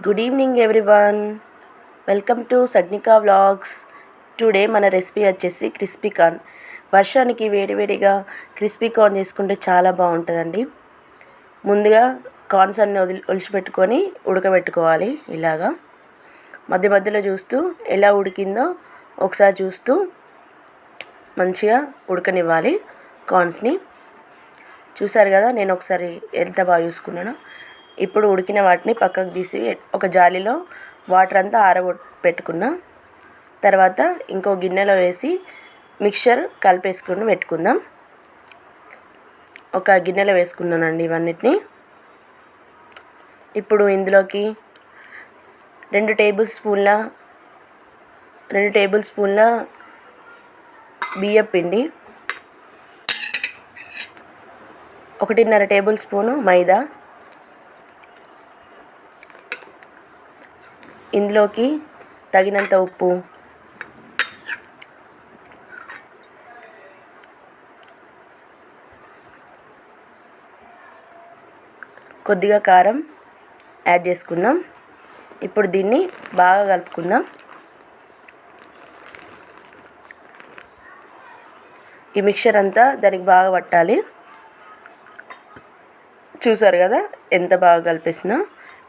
Good evening everyone. Welcome to Sagnika vlogs. Today మన recipe వచ్చేసి crispy corn. వర్షానికి వేడివేడిగా క్రిస్పీ కార్న్ చేసుకుంటే చాలా బాగుంటుందండి. ముందుగా కార్న్స్ అన్ని ఒలిచిపెట్టుకొని ఉడకబెట్టుకోవాలి. ఇలాగా మధ్య మధ్యలో చూస్తూ ఎలా ఉడికిందో ఒకసారి చూస్తూ మంచిగా ఉడకనివ్వాలి కార్న్స్ని. చూసారు కదా, నేను ఒకసారి ఎంత బాగా చూసుకున్నానో. ఇప్పుడు ఉడికిన వాటిని పక్కకు తీసి ఒక జాలీలో వాటర్ అంతా పెట్టుకున్నా తర్వాత ఇంకో గిన్నెలో వేసి మిక్చర్ కలిపేసుకుని పెట్టుకుందాం. ఒక గిన్నెలో వేసుకున్నానండి ఇవన్నిటిని. ఇప్పుడు ఇందులోకి 2 టేబుల్ స్పూన్ల బియ్యం పిండి, 1.5 టేబుల్ స్పూను మైదా, ఇందులోకి తగినంత ఉప్పు, కొద్దిగా కారం యాడ్ చేసుకుందాం. ఇప్పుడు దీన్ని బాగా కలుపుకుందాం. ఈ మిక్చర్ అంతా దానికి బాగా పట్టాలి. చూసారు కదా ఎంత బాగా కలిపేసినా.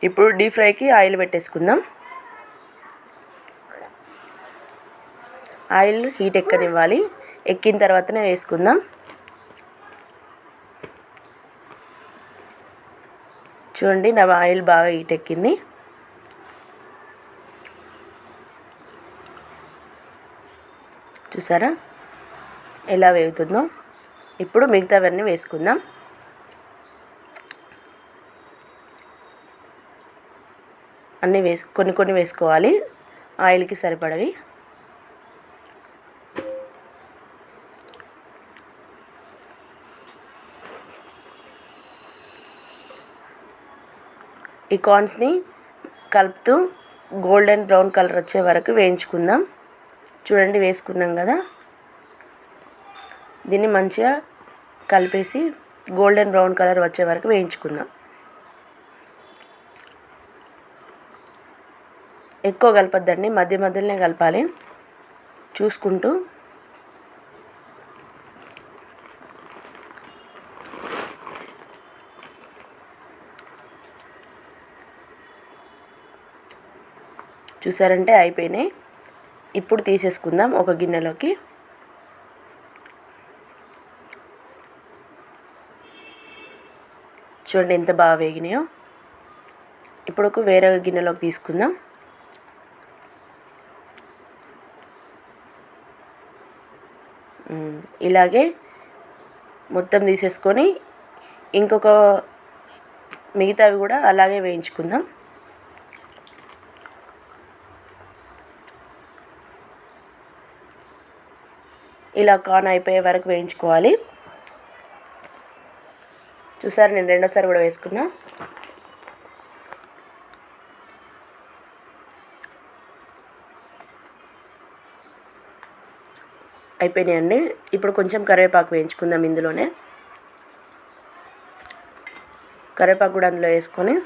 ఇప్పుడు డీప్ ఫ్రైకి ఆయిల్ పెట్టేసుకుందాం. ఆయిల్ హీట్ ఎక్కనివ్వాలి. ఎక్కిన తర్వాతనే వేసుకుందాం. చూడండి, నా ఆయిల్ బాగా హీట్ ఎక్కింది. చూసారా ఎలా వేగుతుందో. ఇప్పుడు మిగతావన్నీ వేసుకుందాం. అన్నీ కొన్ని వేసుకోవాలి, ఆయిల్కి సరిపడవి. ఈ కార్న్స్ని కలుపుతూ గోల్డెన్ బ్రౌన్ కలర్ వచ్చే వరకు వేయించుకుందాం. చూడండి, వేసుకున్నాం కదా. దీన్ని మంచిగా కలిపేసి గోల్డెన్ బ్రౌన్ కలర్ వచ్చే వరకు వేయించుకుందాం. ఎక్కువ కలపద్దండి, మధ్య మధ్యలోనే కలపాలి చూసుకుంటూ. చూసారంటే అయిపోయినాయి. ఇప్పుడు తీసేసుకుందాం ఒక గిన్నెలోకి. చూడండి ఎంత బాగా వేగినాయో. ఇప్పుడు ఒక వేరే గిన్నెలోకి తీసుకుందాం. ఇలాగే మొత్తం తీసేసుకొని ఇంకొక మిగతావి కూడా అలాగే వేయించుకుందాం. ఇలా కార్న్ అయిపోయే వరకు వేయించుకోవాలి. చూసారు, నేను రెండోసారి కూడా వేసుకున్నా. అయిపోయినాయండి. ఇప్పుడు కొంచెం కరివేపాకు వేయించుకుందాం. ఇందులోనే కరివేపాకు కూడా అందులో వేసుకొని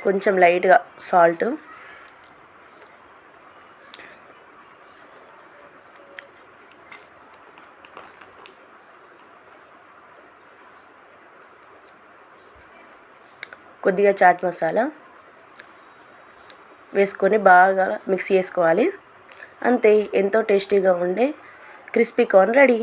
కొంచెం లైట్గా సాల్ట్, కొద్దిగా చాట్ మసాలా వేసుకొని బాగా మిక్స్ చేసుకోవాలి. అంతే, ఎంతో టేస్టీగా ఉండే క్రిస్పీ కార్న్ రెడీ.